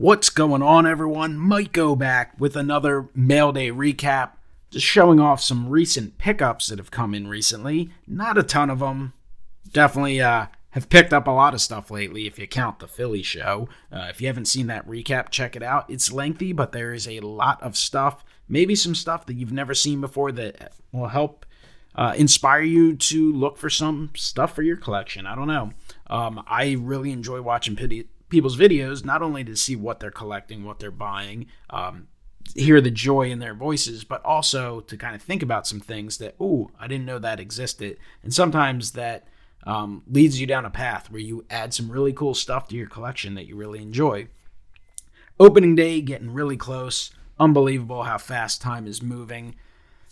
What's going on, everyone? MikeO back with another Mail Day recap. Just showing off some recent pickups that have come in recently. Not a ton of them. Definitely have picked up a lot of stuff lately if you count the Philly show. If you haven't seen that recap, check it out. It's lengthy, but there is a lot of stuff. Maybe some stuff that you've never seen before that will help inspire you to look for some stuff for your collection. I don't know. I really enjoy watching people's videos, not only to see what they're collecting, what they're buying, hear the joy in their voices, but also to kind of think about some things that, I didn't know that existed. And sometimes that leads you down a path where you add some really cool stuff to your collection that you really enjoy. Opening day getting really close. Unbelievable how fast time is moving.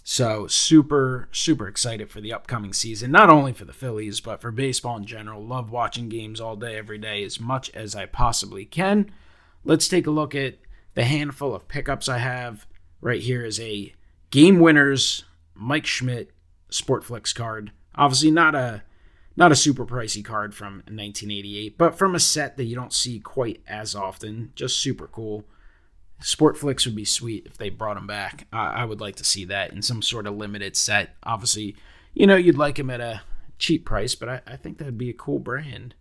So super, super excited for the upcoming season, not only for the Phillies, but for baseball in general. Love watching games all day, every day, as much as I possibly can. Let's take a look at the handful of pickups I have. Right here is a Game Winners Mike Schmidt Sportflix card. Obviously not a super pricey card from 1988, but from a set that you don't see quite as often. Just super cool. Sportflix would be sweet if they brought them back. I would like to see that in some sort of limited set. Obviously, you'd like them at a cheap price, but I think that'd be a cool brand.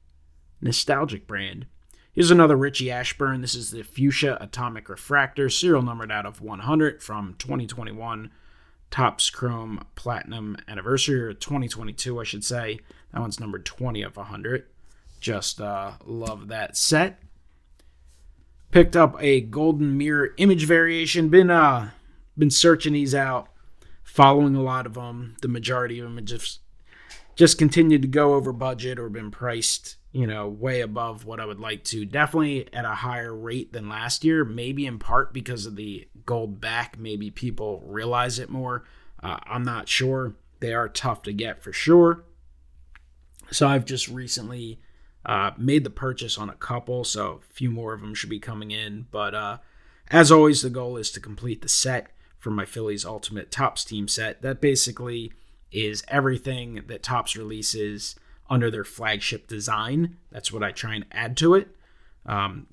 Nostalgic brand. Here's another Richie Ashburn. This is the Fuchsia Atomic Refractor, serial numbered out of 100 from 2021. Topps Chrome Platinum Anniversary, or 2022, I should say. That one's numbered 20 of 100. Just love that set. Picked up a golden mirror image variation. Been searching these out, following a lot of them. The majority of them just continued to go over budget or been priced, way above what I would like to. Definitely at a higher rate than last year. Maybe in part because of the gold back. Maybe people realize it more. I'm not sure. They are tough to get for sure. So I've just recently made the purchase on a couple, so a few more of them should be coming in. But as always, the goal is to complete the set for my Phillies Ultimate Topps team set. That basically is everything that Topps releases under their flagship design. That's what I try and add to it.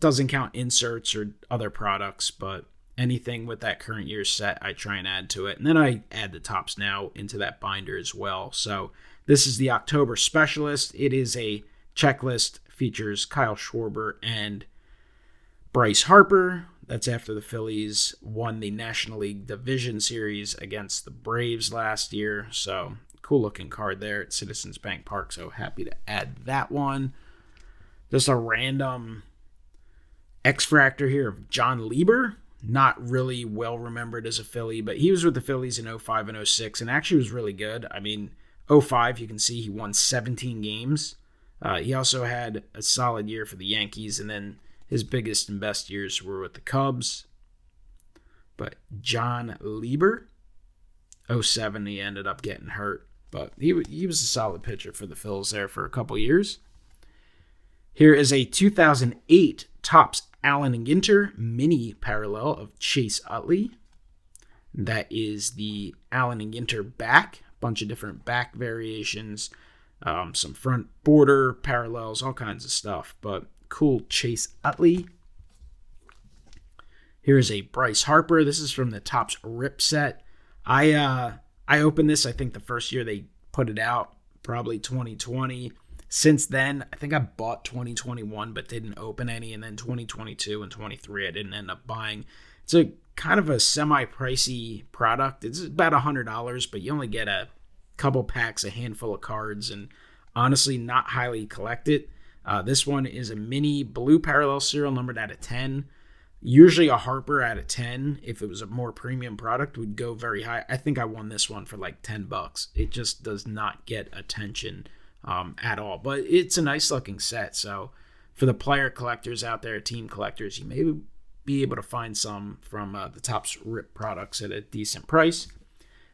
Doesn't count inserts or other products, but anything with that current year's set, I try and add to it. And then I add the Topps Now into that binder as well. So this is the October Specialist. It is a checklist, features Kyle Schwarber and Bryce Harper. That's after the Phillies won the National League Division Series against the Braves last year. So cool looking card there at Citizens Bank Park. So happy to add that one. Just a random X-Fractor here of John Liber. Not really well remembered as a Philly, but he was with the Phillies in 05 and 06 and actually was really good. I mean, 05, you can see he won 17 games. He also had a solid year for the Yankees, and then his biggest and best years were with the Cubs. But John Liber, 07, he ended up getting hurt, but he was a solid pitcher for the Phils there for a couple years. Here is a 2008 Topps Allen and Ginter mini parallel of Chase Utley. That is the Allen and Ginter back, bunch of different back variations. Some front border parallels, all kinds of stuff, but cool Chase Utley. Here's a Bryce Harper. This is from the Topps Rip set. I opened this, I think the first year they put it out, probably 2020. Since then, I think I bought 2021, but didn't open any, and then 2022 and 23 I didn't end up buying. It's a kind of a semi-pricey product. It's about $100, but you only get a couple packs, a handful of cards, and honestly not highly collected. This one is a mini blue parallel serial numbered out of 10. Usually a Harper out of 10, if it was a more premium product, would go very high. I think I won this one for like $10. It just does not get attention at all, but it's a nice looking set. So for the player collectors out there, team collectors, you may be able to find some from the Topps Rip products at a decent price.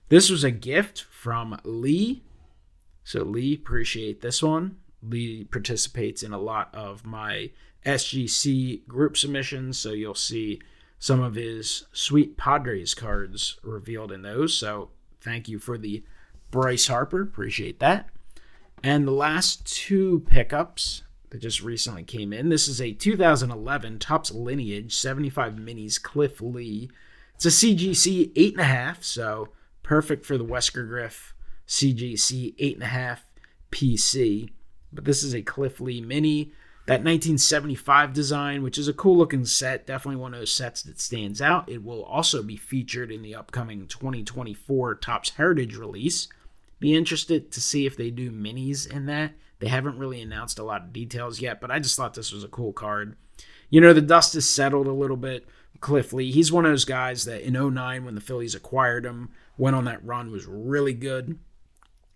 This was a gift from Lee. So Lee, appreciate this one. Lee participates in a lot of my SGC group submissions, so you'll see some of his sweet Padres cards revealed in those. So thank you for the Bryce Harper. Appreciate that. And the last two pickups that just recently came in. This is a 2011 Topps Lineage 75 Minis Cliff Lee. It's a CGC 8.5, so perfect for the Wesker Griff CGC 8.5 PC. But this is a Cliff Lee Mini. That 1975 design, which is a cool looking set, definitely one of those sets that stands out. It will also be featured in the upcoming 2024 Topps Heritage release. Be interested to see if they do minis in that. They haven't really announced a lot of details yet, but I just thought this was a cool card. You know, the dust has settled a little bit. Cliff Lee, he's one of those guys that in 2009 when the Phillies acquired him, went on that run, was really good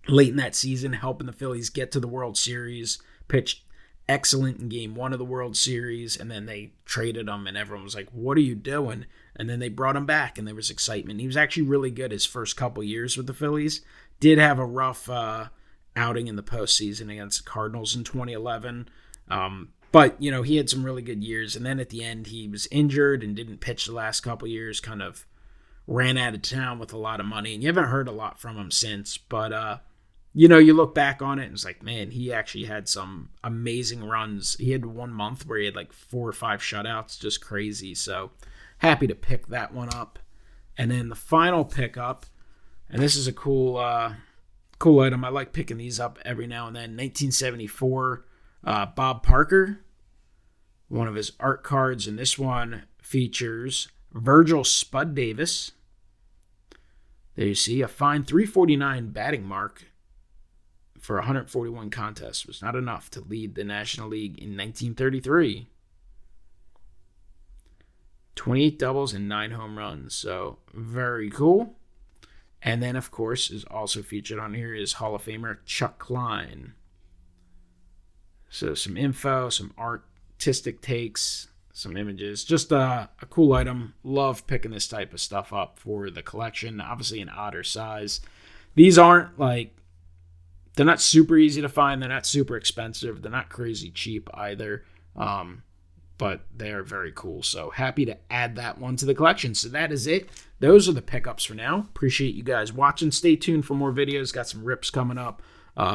late in that season, helping the Phillies get to the World Series, pitched excellent in game 1 of the World Series, and then they traded him, and everyone was like, what are you doing? And then they brought him back, and there was excitement. He was actually really good his first couple years with the Phillies. Did have a rough outing in the postseason against the Cardinals in 2011. But, you know, he had some really good years, and then at the end he was injured and didn't pitch the last couple years, kind of ran out of town with a lot of money, and you haven't heard a lot from him since, but you know, you look back on it and it's like, man, he actually had some amazing runs. He had 1 month where he had like 4 or 5 shutouts, just crazy. So happy to pick that one up. And then the final pickup, and this is a cool item. I like picking these up every now and then. 1974, Bob Parker, one of his art cards, and this one features Virgil Spud Davis. There you see a fine 349 batting mark for 141 contests. Was not enough to lead the National League in 1933. 28 doubles and 9 home runs. So very cool. And then, of course, is also featured on here is Hall of Famer Chuck Klein. So some info, some artistic takes, some images. Just a cool item. Love picking this type of stuff up for the collection. Obviously an odder size. These aren't like, they're not super easy to find. They're not super expensive. They're not crazy cheap either. But they're very cool. So happy to add that one to the collection. So that is it. Those are the pickups for now. Appreciate you guys watching. Stay tuned for more videos. Got some rips coming up.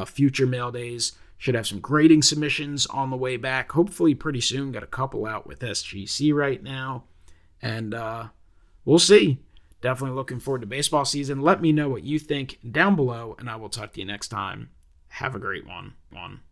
Future mail days. Should have some grading submissions on the way back. Hopefully pretty soon. Got a couple out with SGC right now. And we'll see. Definitely looking forward to baseball season. Let me know what you think down below, and I will talk to you next time. Have a great one.